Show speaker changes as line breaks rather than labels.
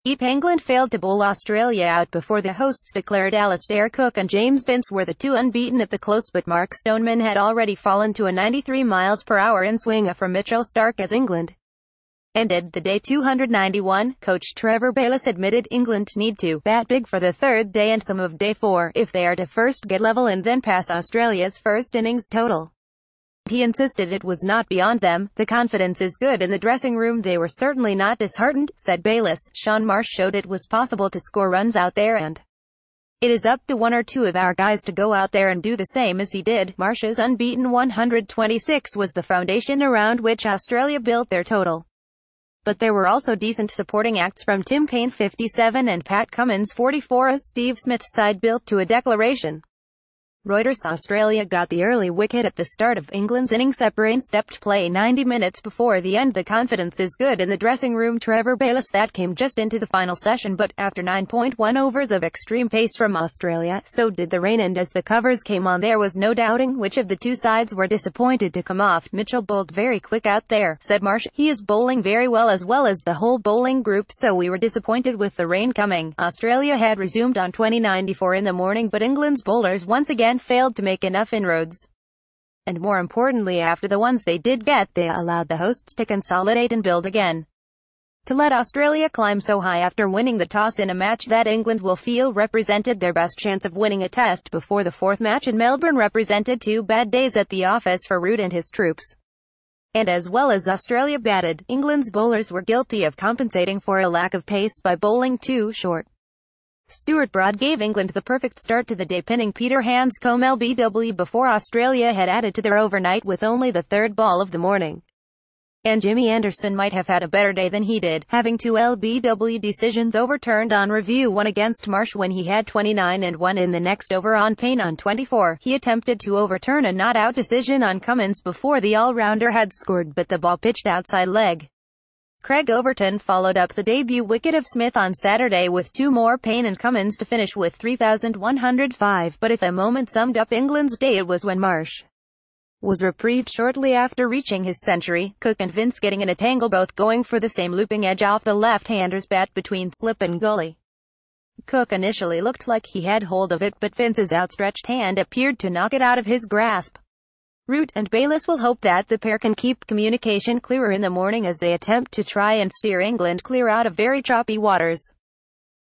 EPAEngland failed to bowl Australia out before the hosts declared Alastair Cook and James Vince were the two unbeaten at the close, but Mark Stoneman had already fallen to a 93 miles per hour inswinger from Mitchell Starc as England ended the day 291. Coach Trevor Bayliss admitted England need to bat big for the third day and some of day 4 if they are to first get level and then pass Australia's first innings total. He insisted it was not beyond them. "The confidence is good in the dressing room. They were certainly not disheartened," said Bayliss. "Sean Marsh showed it was possible to score runs out there, and it is up to one or two of our guys to go out there and do the same as he did." Marsh's unbeaten 126 was the foundation around which Australia built their total. But there were also decent supporting acts from Tim Paine 57 and Pat Cummins 44 as Steve Smith's side built to a declaration. Reuters: Australia got the early wicket at the start of England's innings. Brain stepped play 90 minutes before the end. "The confidence is good in the dressing room." Trevor Bayliss. "That came just into the final session, but after 9.1 overs of extreme pace from Australia, so did the rain, and as the covers came on there was no doubting which of the two sides were disappointed to come off." "Mitchell bowled very quick out there," said Marsh. "He is bowling very well as the whole bowling group, so we were disappointed with the rain coming." Australia had resumed on 2094 in the morning, but England's bowlers once again failed to make enough inroads. And more importantly, after the ones they did get, they allowed the hosts to consolidate and build again. To let Australia climb so high after winning the toss in a match that England will feel represented their best chance of winning a test before the fourth match in Melbourne represented 2 bad days at the office for Root and his troops. And as well as Australia batted, England's bowlers were guilty of compensating for a lack of pace by bowling too short. Stuart Broad gave England the perfect start to the day, pinning Peter Handscomb LBW before Australia had added to their overnight with only the third ball of the morning. And Jimmy Anderson might have had a better day than he did, having 2 LBW decisions overturned on review, one against Marsh when he had 29 and one in the next over on Paine on 24. He attempted to overturn a not-out decision on Cummins before the all-rounder had scored, but the ball pitched outside leg. Craig Overton followed up the debut wicket of Smith on Saturday with 2 more. Paine and Cummins to finish with 3,105. But if a moment summed up England's day, it was when Marsh was reprieved shortly after reaching his century. Cook and Vince getting in a tangle, both going for the same looping edge off the left-hander's bat between slip and gully. Cook initially looked like he had hold of it, but Vince's outstretched hand appeared to knock it out of his grasp. Root and Bayliss will hope that the pair can keep communication clearer in the morning as they attempt to try and steer England clear out of very choppy waters.